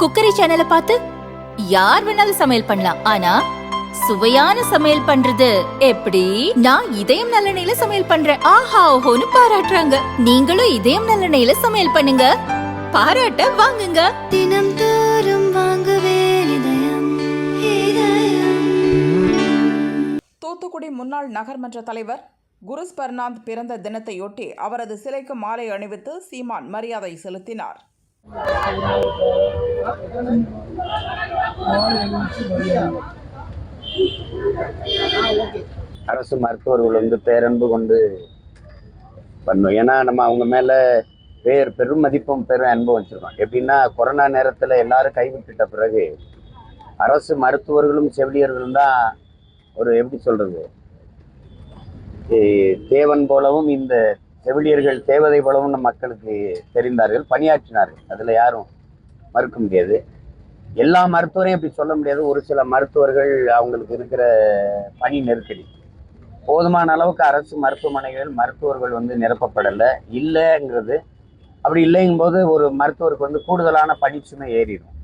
Cookery சேனலை பார்த்து யார் வேணாலும் சமையல் பண்ணலாம். ஆனா சுவையான சமையல் பண்றது எப்படி? நான் இதயம் நல்லெண்ணெயில சமையல் பண்றேன். ஆஹா ஓஹோன்னு பாராட்டுறாங்க. நீங்களும் இதயம் நல்லெண்ணெயில சமையல் பண்ணுங்க, பாராட்ட வாங்குங்க. தினம் தோறும் வாங்குவே இதயம். தூத்துக்குடி முன்னாள் நகர்மன்ற தலைவர் குருஸ் பர்னாந்த் பிறந்த தினத்தையொட்டி அவரது சிலைக்கு மாலை அணிவித்து சீமான் மரியாதை செலுத்தினார். அரசு மருத்துவர்கள் பேரன்பு கொண்டு பண்ணும். ஏன்னா நம்ம அவங்க மேல பெரும் மதிப்பும் பெரும் அன்பும் வச்சிருக்கோம். எப்படின்னா கொரோனா நேரத்துல எல்லாரும் கைவிட்டுட்ட பிறகு அரசு மருத்துவர்களும் செவிலியர்களும் தான் ஒரு எப்படி சொல்றது தேவன் போலவும் இந்த செவிலியர்கள் தேவதை போலவும் நம் மக்களுக்கு தெரிந்தார்கள், பணியாற்றினார்கள். அதுல யாரும் மறுக்க முடியாது. எல்லா மருத்துவரையும் அப்படி சொல்ல முடியாது. ஒரு சில மருத்துவர்கள் அவங்களுக்கு இருக்கிற பணி நெருக்கடி, போதுமான அளவுக்கு அரசு மருத்துவமனைகள் மருத்துவர்கள் நிரப்பப்படலை இல்லைங்கிறது. அப்படி இல்லைங்கும் போது ஒரு மருத்துவருக்கு கூடுதலான பணிச்சுமை ஏறிடும்.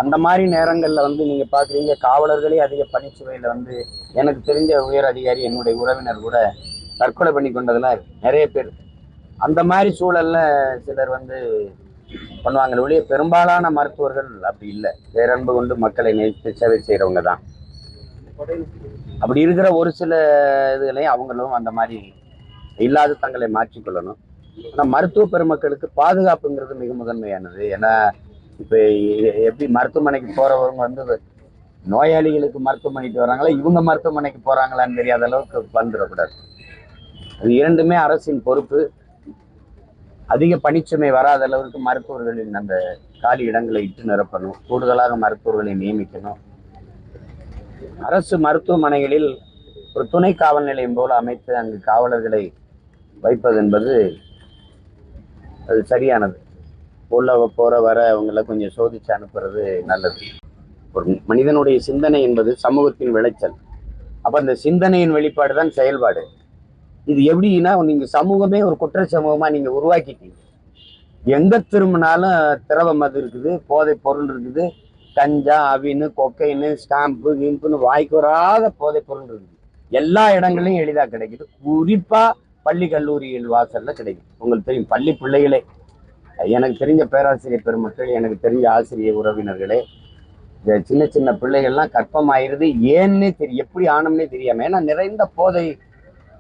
அந்த மாதிரி நேரங்களில் நீங்கள் பார்க்குறீங்க, காவலர்களே அதிக பணிச்சுமையில் எனக்கு தெரிஞ்ச உயர் அதிகாரி என்னுடைய உறவினர் கூட தற்கொலை பண்ணி கொண்டதெல்லாம் நிறைய பேர். அந்த மாதிரி சூழல்ல சிலர் பண்ணுவாங்க ஒழிய பெரும்பாலான மருத்துவர்கள் அப்படி இல்லை. பேரன்பு கொண்டு மக்களை நேசித்து சேவை செய்கிறவங்க தான். அப்படி இருக்கிற ஒரு சில இதுகளையும் அவங்களும் அந்த மாதிரி இல்லாத தங்களை மாற்றிக்கொள்ளணும். ஆனால் மருத்துவ பெருமக்களுக்கு பாதுகாப்புங்கிறது மிக முதன்மையானது. ஏன்னா இப்போ எப்படி மருத்துவமனைக்கு போறவங்க நோயாளிகளுக்கு மருத்துவமனைக்கு வராங்களா, இவங்க மருத்துவமனைக்கு போறாங்களான்னு தெரியாத அளவுக்கு வந்துடக்கூடாது. அது இரண்டுமே அரசின் பொறுப்பு. அதிக பணிச்சுமை வராத அளவுக்கு மருத்துவர்களின் அந்த காலி இடங்களை இட்டு நிரப்பணும், கூடுதலாக மருத்துவர்களை நியமிக்கணும். அரசு மருத்துவமனைகளில் ஒரு துணை காவல் நிலையம் போல அமைத்து அங்கு காவலர்களை வைப்பது என்பது அது சரியானது. உள்ள போற வர அவங்கள கொஞ்சம் சோதிச்சு அனுப்புறது நல்லது. ஒரு மனிதனுடைய சிந்தனை என்பது சமூகத்தின் விளைச்சல். அப்ப அந்த சிந்தனையின் வெளிப்பாடு தான் செயல்பாடு. இது எப்படின்னா நீங்க சமூகமே ஒரு குற்ற சமூகமா நீங்க உருவாக்கிட்டீங்க. எங்க திரும்பினாலும் திரவ மது இருக்குது, போதை பொருள் இருக்குது, கஞ்சா, அவின்னு, கொக்கைன்னு, ஸ்டாம்பு, கிம்புன்னு வாய்க்கு வராத போதை பொருள் இருக்குது. எல்லா இடங்களையும் எளிதாக கிடைக்குது. குறிப்பா பள்ளி கல்லூரிகள் வாசல்ல கிடைக்குது. உங்களுக்கு தெரியும், பள்ளி பிள்ளைகளே, எனக்கு தெரிஞ்ச பேராசிரியர் பெருமக்கள், எனக்கு தெரிஞ்ச ஆசிரியர் உறவினர்களே, இந்த சின்ன சின்ன பிள்ளைகள்லாம் கற்பமாயிருது. ஏன்னே தெரியும், எப்படி ஆனம்னே தெரியாம. ஏன்னா நிறைந்த போதை.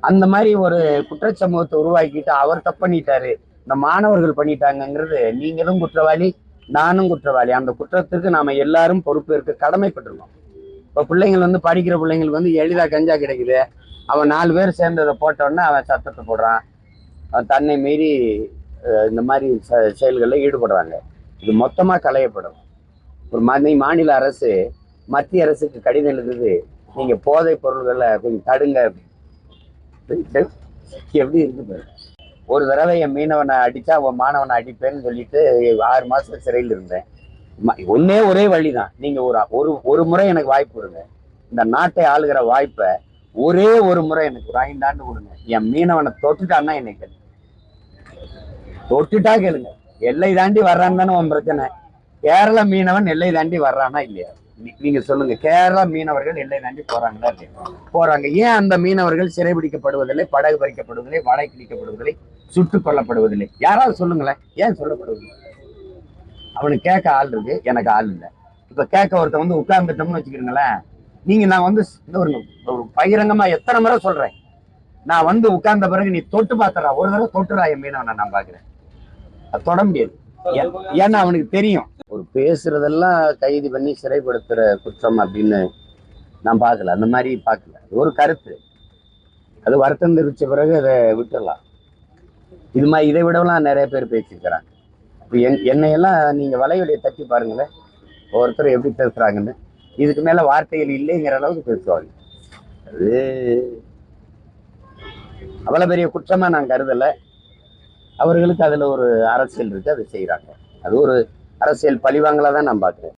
அந்த மாதிரி ஒரு குற்றச்சமூகத்தை உருவாக்கிட்டு அவர் தப்பு பண்ணிட்டாரு, இந்த மாணவர்கள் பண்ணிட்டாங்கிறது, நீங்களும் குற்றவாளி, நானும் குற்றவாளி. அந்த குற்றத்திற்கு நாம எல்லாரும் பொறுப்பேற்க கடமைப்பட்டிருக்கோம். இப்போ பிள்ளைங்கள் படிக்கிற பிள்ளைங்களுக்கு எளிதாக கஞ்சா கிடைக்குது. அவன் 4 பேர் சேர்ந்ததை போட்டோன்னா அவன் சத்தத்தை போடுறான், அவன் தன்னை மீறி இந்த மாதிரி செயல்களில் ஈடுபடுறாங்க. இது மொத்தமாக களையப்படும். ஒரு மாநில அரசு மத்திய அரசுக்கு கடிதம் எழுதுது, நீங்க போதை பொருள்களை கொஞ்சம் தடுங்க. எப்படி இருக்கு? ஒரு தடவை என் மீனவனை அடிச்சா அவன் மாணவனை அடிப்பேன்னு சொல்லிட்டு 6 மாசம் சிறையில் இருந்தேன். ஒரே வழிதான், நீங்க ஒரு முறை எனக்கு வாய்ப்பு கொடுங்க. இந்த நாட்டை ஆளுகிற வாய்ப்பை ஒரே ஒரு முறை எனக்கு ஒரு 5 ஆண்டு கொடுங்க. என் மீனவனை தொட்டுட்டான்னா என்னை கேளு, தொட்டுட்டா கேளுங்க. எல்லை தாண்டி வர்றான்னு தானே உன் பிரச்சனை. கேரள மீனவன் எல்லை தாண்டி வர்றானா இல்லையா? நீங்க சொல்லுங்க. கேரள மீனவர்கள் எல்லை தாண்டி போறாங்களா இல்லையா? போறாங்க. ஏன் அந்த மீனவர்கள் சிறைபிடிக்கப்படுவதில்லை, படகு பறிக்கப்படுவதில்லை, வலை கிழிக்கப்படுவதில்லை, சுட்டுக் கொல்லப்படுவதில்லை? யாராவது சொல்லுங்களேன், ஏன் சொல்லப்படுவதில்லை? அவனுக்கு கேட்க ஆள் இருக்கு, எனக்கு ஆள் இல்லை. இப்ப கேட்க ஒருத்தன் உட்கார்ந்துட்டோம்னு வச்சுக்கிறீங்களேன், நீங்க நான் ஒரு பகிரங்கமா எத்தனை முறை சொல்றேன், நான் உட்கார்ந்த பிறகு நீ தொட்டு பாத்துறா, ஒரு தடவை தொட்டுறா என் மீனவனை நான் பாக்குறேன். அது தொட முடியாது. ஏன்னா அவனுக்கு தெரியும், ஒரு பேசுறதெல்லாம் கைது பண்ணி சிறைப்படுத்துற குற்றம் அப்படின்னு நான் பார்க்கல. அந்த மாதிரி பார்க்கல. அது ஒரு கருத்து, அது வருத்தம் தெரிவிச்ச பிறகு அதை விட்டுடலாம். இது மாதிரி இதை விடலாம் நிறைய பேர் பேசியிருக்கிறாங்க. இப்போ என்னையெல்லாம் நீங்க வலைவலியை தட்டி பாருங்களேன், ஒவ்வொருத்தரும் எப்படி பேசுறாங்கன்னு. இதுக்கு மேல வார்த்தைகள் இல்லைங்கிற அளவுக்கு பேசுவாங்க. அது அவ்வளவு பெரிய குற்றமா நான் கருதலை. அவர்களுக்கு அதுல ஒரு அரசியல் இருக்கு, அதை செய்யறாங்க. அது ஒரு அரசியல் பழிவாங்கலா தான் நான் பார்க்கிறேன்.